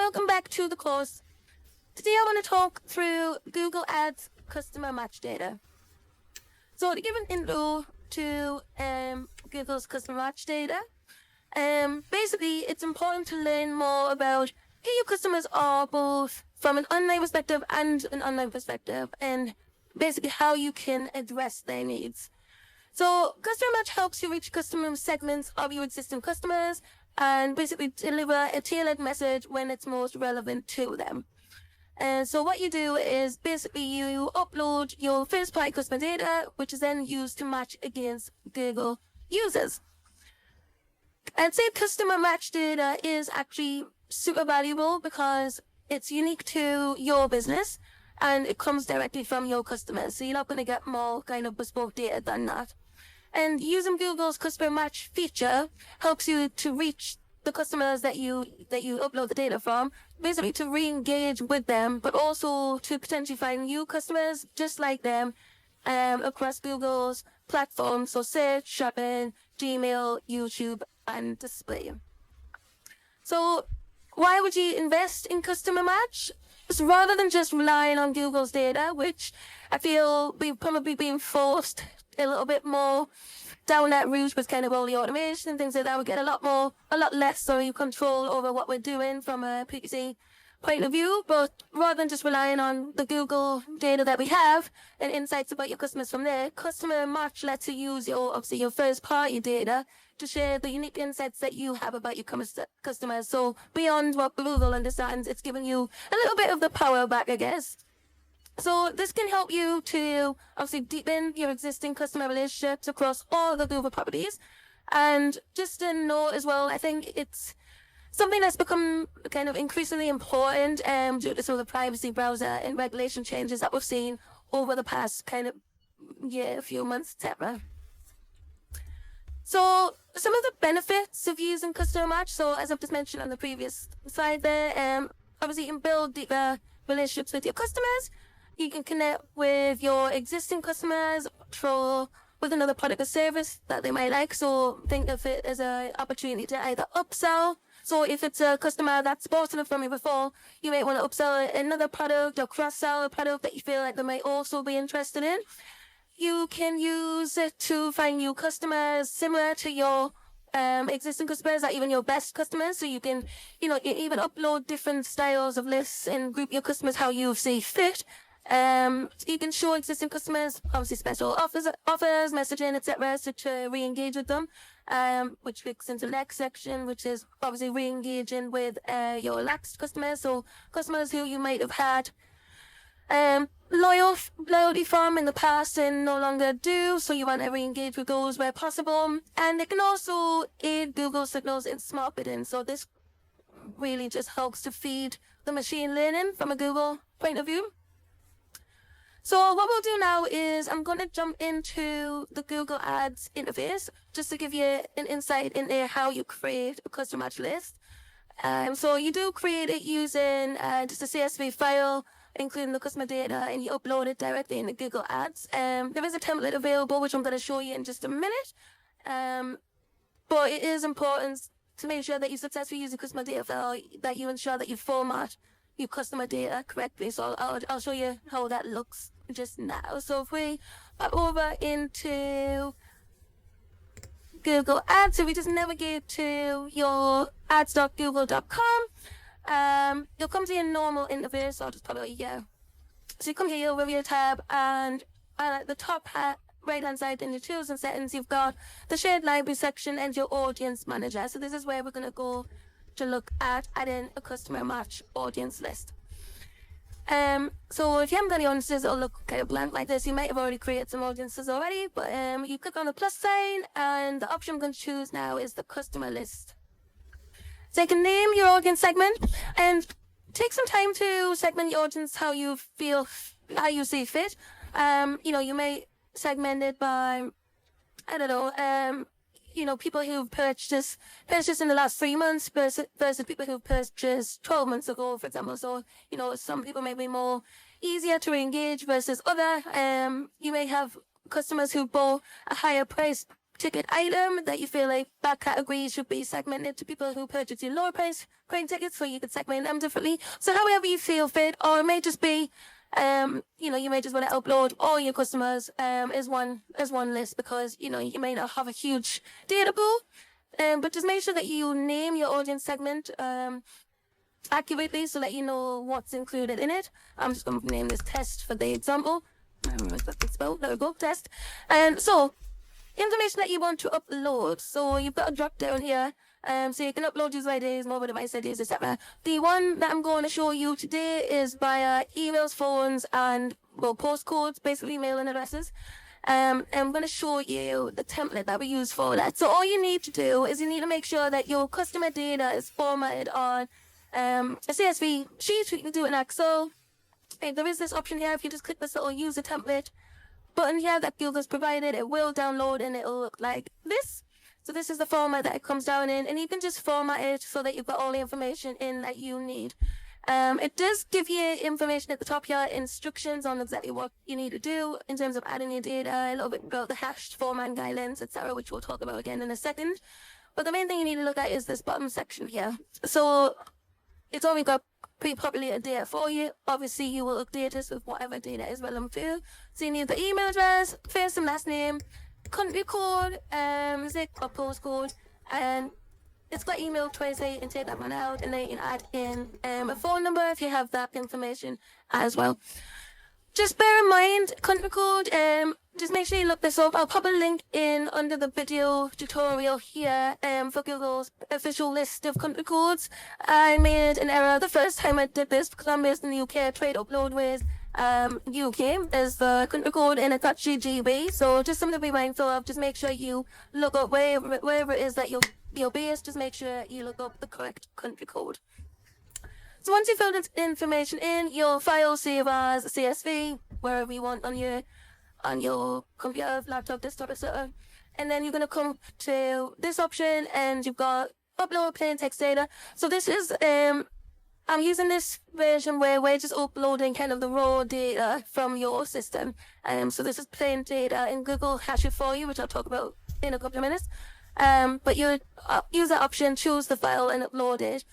welcome back to the course. Today I want to talk through Google Ads customer match data. So to give an intro to Google's customer match data, basically it's important to learn more about who your customers are, both from an online perspective and an online perspective, and basically how you can address their needs. So Customer Match helps you reach customer segments of your existing customers and basically deliver a tailored message when it's most relevant to them. And so what you do is basically you upload your first-party customer data, which is then used to match against Google users. I'd say customer match data is actually super valuable because it's unique to your business and it comes directly from your customers. So you're not going to get more kind of bespoke data than that. And using Google's customer match feature helps you to reach the customers that you upload the data from, basically to re-engage with them, but also to potentially find new customers just like them across Google's platforms, so search, shopping, Gmail, YouTube, and display. So why would you invest in customer match? So rather than just relying on Google's data, which I feel we've probably been forced a little bit more down that route with kind of all the automation and things like that, we get a lot less control over what we're doing from a PPC point of view. But rather than just relying on the Google data that we have and insights about your customers from there, Customer Match lets you use your first party data to share the unique insights that you have about your customers. So beyond what Google understands, it's giving you a little bit of the power back, I guess. So this can help you to obviously deepen your existing customer relationships across all the Google properties. And just to note as well, I think it's something that's become kind of increasingly important due to some of the privacy browser and regulation changes that we've seen over the past kind of few months, etc. So some of the benefits of using Customer Match, so as I've just mentioned on the previous slide there, obviously you can build deeper relationships with your customers. You can connect with your existing customers with another product or service that they might like. So think of it as an opportunity to either upsell. So if it's a customer that's bought something from you before, you might want to upsell another product or cross-sell a product that you feel like they might also be interested in. You can use it to find new customers similar to your existing customers, or even your best customers. So you can, you even upload different styles of lists and group your customers how you see fit. You can show existing customers obviously special offers, messaging, etc. So to re-engage with them, which links into the next section, which is obviously re-engaging with your lapsed customers, so customers who you might have had loyalty from in the past and no longer do, so you want to re-engage with those where possible. And it can also aid Google signals in smart bidding, so this really just helps to feed the machine learning from a Google point of view. So what we'll do now is I'm going to jump into the Google Ads interface just to give you an insight into how you create a customer match list. So you do create it using just a CSV file, including the customer data, and you upload it directly into Google Ads. There is a template available, which I'm going to show you in just a minute. But it is important to make sure that you successfully use your customer data file, that you ensure that you format your customer data correctly. So I'll show you how that looks just now. So if we pop over into Google Ads, if we just navigate to your ads.google.com, you'll come to your normal interface. I'll just put it here. So you come here, you'll review a tab, and at the top right hand side in your tools and settings, you've got the shared library section and your audience manager. So this is where we're going to go to look at adding a customer match audience list. So if you haven't got any audiences, it'll look kind of blank like this. You might have already created some audiences already, but you click on the plus sign, and the option I'm going to choose now is the customer list. So you can name your audience segment and take some time to segment your audience how you see fit. You may segment it by, people who've purchased in the last 3 months versus people who've purchased 12 months ago, for example. So, some people may be more easier to engage versus other. You may have customers who bought a higher price ticket item that you feel like that category should be segmented to people who purchase your lower price crane tickets, so you can segment them differently. So however you feel fit, or it may just be, you may just want to upload all your customers as one list, because you may not have a huge data pool. But just make sure that you name your audience segment accurately so that you know what's included in it. I'm just going to name this test for the example. There we go, test. And so, information that you want to upload. So you've got a drop down here. So you can upload user IDs, mobile device IDs, etc. The one that I'm going to show you today is via emails, phones, and postcodes, basically mailing addresses. I'm going to show you the template that we use for that. So all you need to do is you need to make sure that your customer data is formatted on a CSV sheet. You can do it in Excel. There is this option here. If you just click this little use a template button here that Google's provided, it will download and it'll look like this. So this is the format that it comes down in, and you can just format it so that you've got all the information in that you need. It does give you information at the top here, instructions on exactly what you need to do in terms of adding your data, a little bit about the hashed format guidelines, etc., which we'll talk about again in a second. But the main thing you need to look at is this bottom section here. So it's already got pre-populated data for you. Obviously, you will update this with whatever data is relevant for you. So you need the email address, first and last name, country code, zip or postcode, and it's got email twice, so you can take that one out, and then you can add in a phone number if you have that information as well. Just bear in mind, country code, just make sure you look this up. I'll pop a link in under the video tutorial here for Google's official list of country codes. I made an error the first time I did this because I'm based in the UK. I tried to upload with UK as the country code, and it's actually GB. So just something to be mindful of. Just make sure you look up wherever it is that you're based. Just make sure you look up the correct country code. So once you've filled this information in, your file save as a CSV, wherever you want on your computer, laptop, desktop, etc. And then you're going to come to this option, and you've got upload plain text data. So this is, I'm using this version where we're just uploading kind of the raw data from your system. So this is plain data, and Google hash it for you, which I'll talk about in a couple of minutes. But you use that option, choose the file, and upload it.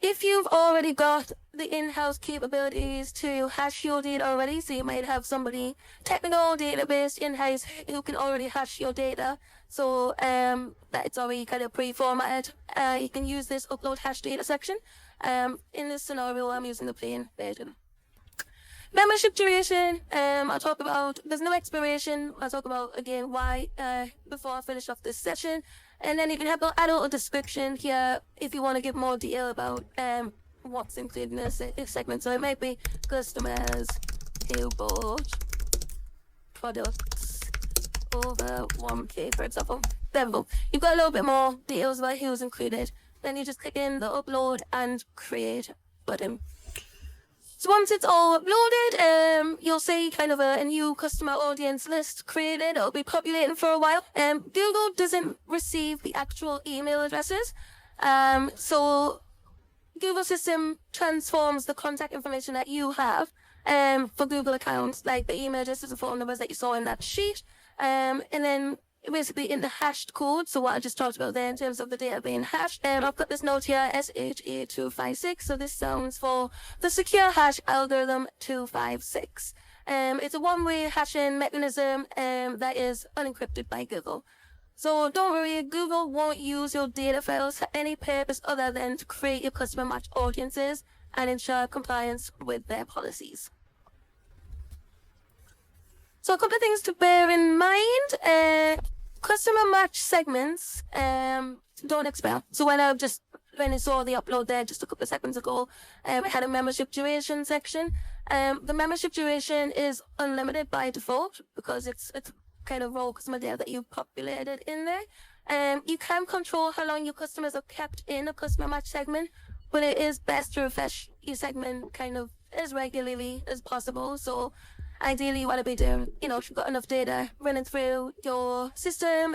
If you've already got the in-house capabilities to hash your data already, so you might have somebody technical database in-house who can already hash your data, so that it's already kind of pre-formatted, you can use this upload hash data section. In this scenario, I'm using the plain version. Membership duration, I'll talk about, there's no expiration. I'll talk about, again, why before I finish off this session. And then you can have add a little description here if you want to give more detail about what's included in this segment. So it might be customers who bought products over 1K, for example. There we go. You've got a little bit more details about who's included. Then you just click in the upload and create button. So once it's all uploaded, you'll see kind of a new customer audience list created. It'll be populating for a while. Google doesn't receive the actual email addresses. So Google system transforms the contact information that you have for Google accounts, like the email addresses and phone numbers that you saw in that sheet. And then basically in the hashed code, so what I just talked about there in terms of the data being hashed, I've got this note here, SHA256, so this sounds for the secure hash algorithm 256. It's a one-way hashing mechanism that is unencrypted by Google. So don't worry, Google won't use your data files for any purpose other than to create your customer match audiences and ensure compliance with their policies. So a couple of things to bear in mind. Customer match segments don't expire. So when I saw the upload there just a couple of seconds ago, I had a membership duration section. The membership duration is unlimited by default because it's kind of raw customer data that you've populated in there. You can control how long your customers are kept in a customer match segment, but it is best to refresh your segment kind of as regularly as possible. So ideally, you want to be doing, if you've got enough data running through your system,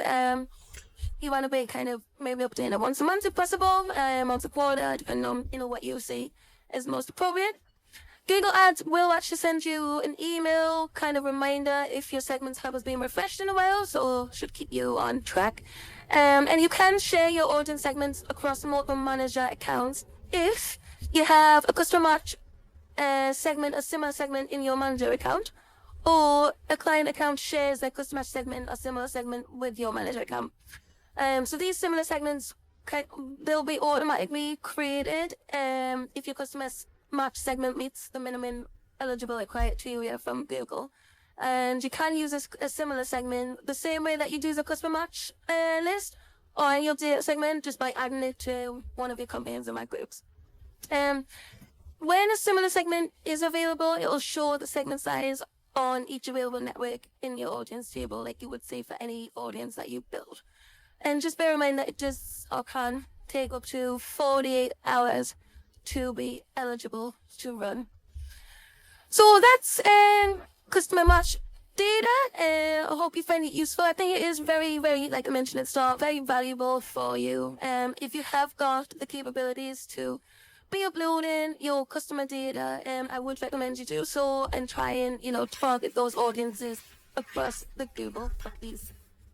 you want to be kind of maybe updating it once a month if possible, once a quarter, depending on, what you see is most appropriate. Google Ads will actually send you an email kind of reminder if your segment tab has been refreshed in a while, so should keep you on track. And you can share your audience segments across multiple manager accounts if you have a customer match segment, a similar segment in your manager account, or a client account shares their customer match segment, a similar segment with your manager account. So these similar segments, they'll be automatically created if your customer match segment meets the minimum eligible criteria from Google. And you can use a similar segment the same way that you do the customer match list on your data segment, just by adding it to one of your campaigns and my groups. When a similar segment is available, it will show the segment size on each available network in your audience table, like you would see for any audience that you build. And just bear in mind that it does or can take up to 48 hours to be eligible to run. So that's customer match data. I hope you find it useful. I think it is very, very, like I mentioned at the start, very valuable for you. If you have got the capabilities to be uploading your customer data, I would recommend you do so and try and, target those audiences across the Google puppies.